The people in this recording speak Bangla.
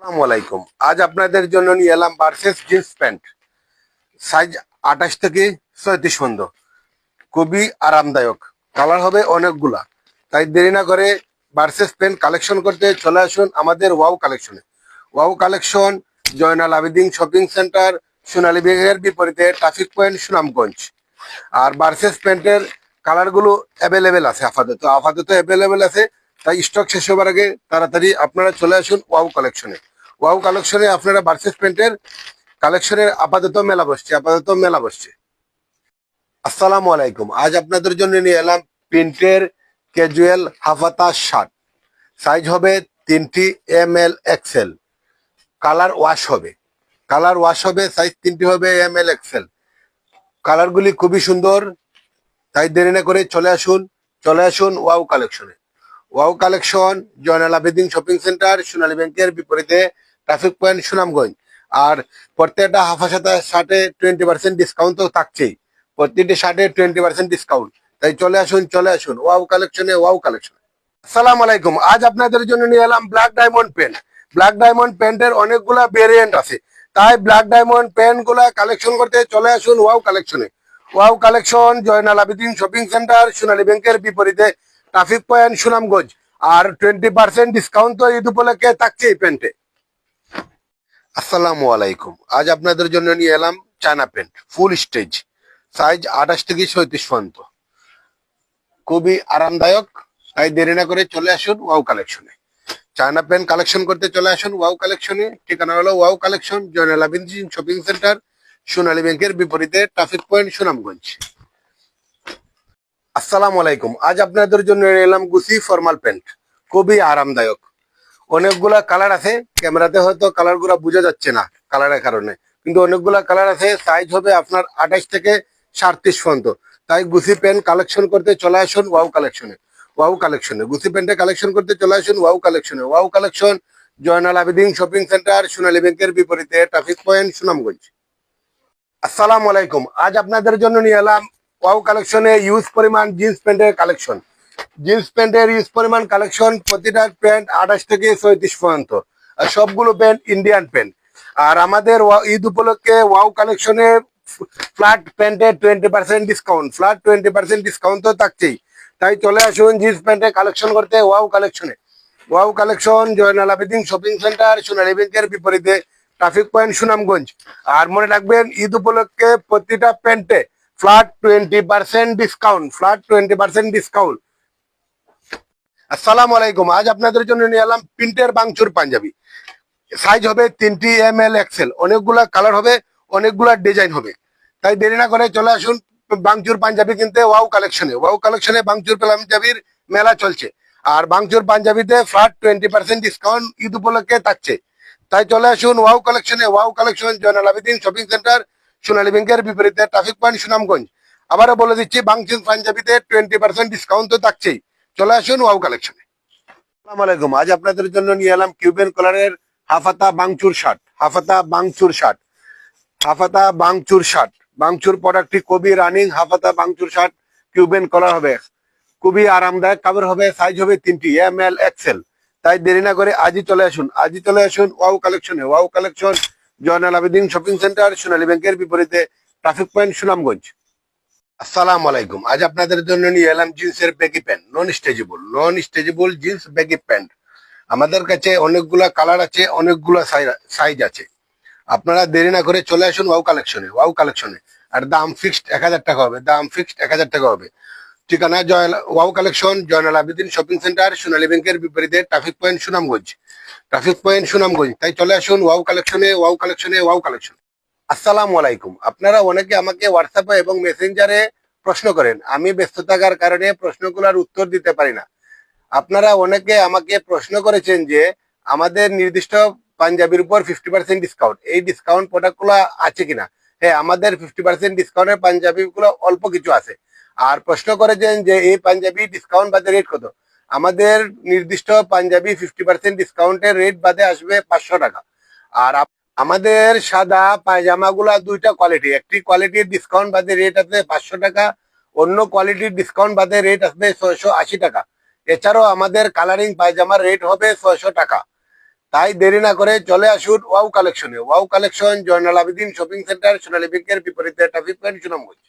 আসসালামু আলাইকুম। আজ আপনাদের জন্য নিয়ে এলাম ভার্সেস জিন্স প্যান্ট, সাইজ 28 থেকে 34 পর্যন্ত। খুবই আরামদায়ক, কালার হবে অনেকগুলা। তাই দেরি না করে ভার্সেস প্যান্ট কালেকশন করতে চলে আসুন আমাদের ওয়াও কালেকশনে। Wow collection Joynal Abedin shopping centre, Sonali ব্যাগের বিপরীতে ট্রাফিক পয়েন্ট, সুনামগঞ্জ। আর ভার্সেস প্যান্টের কালারগুলো অ্যাভেলেবেল আছে, আপাতত অ্যাভেলেবেল আছে। তাই স্টক শেষ হবার আগে তাড়াতাড়ি আপনারা চলে আসুন ওয়াও কালেকশনে। ওয়াও কালেকশনে আপনারা ভার্সেস প্যান্টের কালেকশনের আপাতত মেলা বসছে। আসসালামু আলাইকুম। আজ আপনাদের জন্য নিয়ে এলাম প্রিন্টের ক্যাজুয়াল হাফাতা শার্ট। সাইজ হবে 3টি ML XL। কালার ওয়াশ হবে, সাইজ 3টি হবে ML XL। কালারগুলি খুবই সুন্দর। তাই দেরি না করে চলে আসুন ওয়াও কালেকশনে। Wow collection Joynal Abedin shopping centre, Sonali ব্যাংকের বিপরীতে ট্রাফিক পয়েন্ট, সুনামগঞ্জ। আর প্রত্যেকটা হাফা শার্টে 20% ডিসকাউন্ট তো থাকছেই। প্রত্যেকটি শার্টে 20% ডিসকাউন্ট। তাই চলে আসুন ওয়াও কালেকশনে। আসসালামু আলাইকুম। আজ আপনাদের জন্য নিয়ে এলাম black diamond pen. Black diamond প্যান্টের অনেকগুলা ভেরিয়েন্ট আছে। তাই ব্ল্যাক ডায়মন্ড প্যান্ট গুলা কালেকশন করতে চলে আসুন ওয়াও কালেকশনে। Wow collection Joynal Abedin shopping centre, Sonali ব্যাংকের বিপরীতে ট্রাফিক পয়েন্ট, সুনামগঞ্জ। আর 20% ডিসকাউন্ট তো ঈদ উপলক্ষে থাকছে এই প্যান্টে। আসসালামু আলাইকুম। আজ আপনাদের জন্য নিয়ে এলাম China pant full stage, size 28 থেকে 37 পর্যন্ত। খুবই আরামদায়ক। তাই দেরি না করে চলে আসুন ওয়াও কালেকশনে। চায়না প্যান্ট কালেকশন করতে চলে আসুন ওয়াও কালেকশনে। ঠিকানা হলো wow collection Joynal Abedin shopping centre, Sonali ব্যাংকের বিপরীতে ট্রাফিক পয়েন্ট, সুনামগঞ্জ। আসসালামু আলাইকুম। আজ আপনাদের জন্য এলাম গুচি ফর্মাল প্যান্ট। খুবই আরামদায়ক। অনেকগুলা কালার আছে, ক্যামেরাতে হয়তো কালার গুলা বোঝা যাচ্ছে না কালারের কারণে, কিন্তু অনেকগুলা কালার আছে। সাইজ হবে আপনার 28 থেকে 37 পর্যন্ত। তাই গুচি প্যান্ট কালেকশন করতে চলে আসুন ওয়াও কালেকশনে গুচি প্যান্টে কালেকশন করতে চলে আসুন wow collection Joynal Abedin shopping centre, Sonali ব্যাংকের বিপরীতে ট্রাফিক পয়েন্ট, সুনামগঞ্জ। আসসালামু আলাইকুম। আজ আপনাদের জন্য নিয়ে এলাম ওয়াও কালেকশনে ইউজ পরিমাণ জিন্স প্যান্টের কালেকশন। জিন্স প্যান্টের ইউজ পরিমাণ কালেকশন, প্রতিটা প্যান্ট 28 থেকে 37 পর্যন্ত। আর সবগুলো প্যান্ট ইন্ডিয়ান প্যান্ট। আর আমাদের ঈদ উপলক্ষে ওয়াও কালেকশনে ফ্ল্যাট প্যান্টে 20% ডিসকাউন্ট তো থাকছেই। তাই চলে আসুন জিন্স প্যান্টের কালেকশন করতে wow collection Joynal Abedin shopping centre, Sonali ব্যাংকের বিপরীতে ট্রাফিক পয়েন্ট, সুনামগঞ্জ। আর মনে রাখবেন ঈদ উপলক্ষে প্রতিটা প্যান্টে ফ্ল্যাট 20% ডিসকাউন্ট। আসসালামু আলাইকুম। আজ আপনাদের জন্য নিয়ে এলাম প্রিন্টের বাংচুর পাঞ্জাবি। সাইজ হবে 3টি ML XL। অনেকগুলা কালার হবে, অনেকগুলা ডিজাইন হবে। তাই দেরি না করে চলে আসুন বাংচুর পাঞ্জাবি কিনতে ওয়াও কালেকশনে বাংচুর পাঞ্জাবির মেলা চলছে। আর বাংচুর পাঞ্জাবিতে ফ্ল্যাট 20% ডিসকাউন্ট ঈদ উপলক্ষে থাকছে। তাই চলে আসুন wow collection Joynal Abedin shopping centre, Sonali ব্যাংকের বিপরীতে ট্রাফিক পয়েন্ট, সুনামগঞ্জ। আবারও বলে দিচ্ছি, বাংচুর পাঞ্জাবিতে 20% ডিসকাউন্ট তো থাকছেই। চলে আসুন ওয়াও কালেকশনে। আসসালামু আলাইকুম। আজ আপনাদের জন্য নিয়ে এলাম কিউবেন কালারের হাফাতা বাংচুর শার্ট। বাংচুর প্রোডাক্টটি খুবই রানিং। হাফাতা বাংচুর শার্ট কিউবেন কালার হবে, খুবই আরামদায়ক কাপড় হবে। সাইজ হবে 3টি ML XL। তাই দেরি না করে আজই চলে আসুন wow collection Joynal Abedin shopping centre, Sonali ব্যাংকের বিপরীতে ট্রাফিক পয়েন্ট, সুনামগঞ্জ। আসসালামু আলাইকুম। আজ আপনাদের জন্য নিয়ে এলাম জিন্সের ব্যাগি প্যান্ট, নন স্ট্রেচেবল জিন্স ব্যাগি প্যান্ট। আমাদের কাছে অনেকগুলা কালার আছে, অনেকগুলা সাইজ আছে। আপনারা দেরি না করে চলে আসুন ওয়াও কালেকশনে। আর দাম ফিক্সড 1000 টাকা হবে। ঠিকানা wow collection Joynal Abedin shopping centre, Sonali ব্যাংকের বিপরীতে ট্রাফিক পয়েন্ট, সুনামগঞ্জ। তাই চলে আসুন ওয়াও কালেকশন। আসসালামু আলাইকুম। আপনারা অনেকে আমাকে হোয়াটসঅ্যাপে এবং মেসেঞ্জারে প্রশ্ন করেন, আমি ব্যস্ত থাকার কারণে প্রশ্নগুলোর উত্তর দিতে পারি না। আপনারা অনেকে আমাকে প্রশ্ন করেছেন যে আমাদের নির্দিষ্ট পাঞ্জাবির উপর 50% ডিসকাউন্ট, এই ডিসকাউন্ট প্রোডাক্টগুলো আছে কিনা। হ্যাঁ, আমাদের 50% ডিসকাউন্টের পাঞ্জাবিগুলো অল্প কিছু আছে। আর প্রশ্ন করেছেন যে এই পাঞ্জাবি ডিসকাউন্ট বাদে রেট কত। আমাদের নির্দিষ্ট পাঞ্জাবি 50% ডিসকাউন্টের রেট বাদে আসবে 500 টাকা। আর আমাদের সাদা পায়জামা গুলা দুইটা কোয়ালিটি, একটি কোয়ালিটির ডিসকাউন্ট বাদে রেট আসবে 500 টাকা, অন্য কোয়ালিটির ডিসকাউন্ট বাদে রেট আসবে 680 টাকা। এছাড়াও আমাদের কালারিং পায়জামার রেট হবে 600 টাকা। তাই দেরি না করে চলে আসুন ওয়াও কালেকশনে। Wow collection Joynal Abedin shopping centre, Sonali ব্যাংকের বিপরীতে ট্রাফিক পয়েন্ট, সুনামগঞ্জ।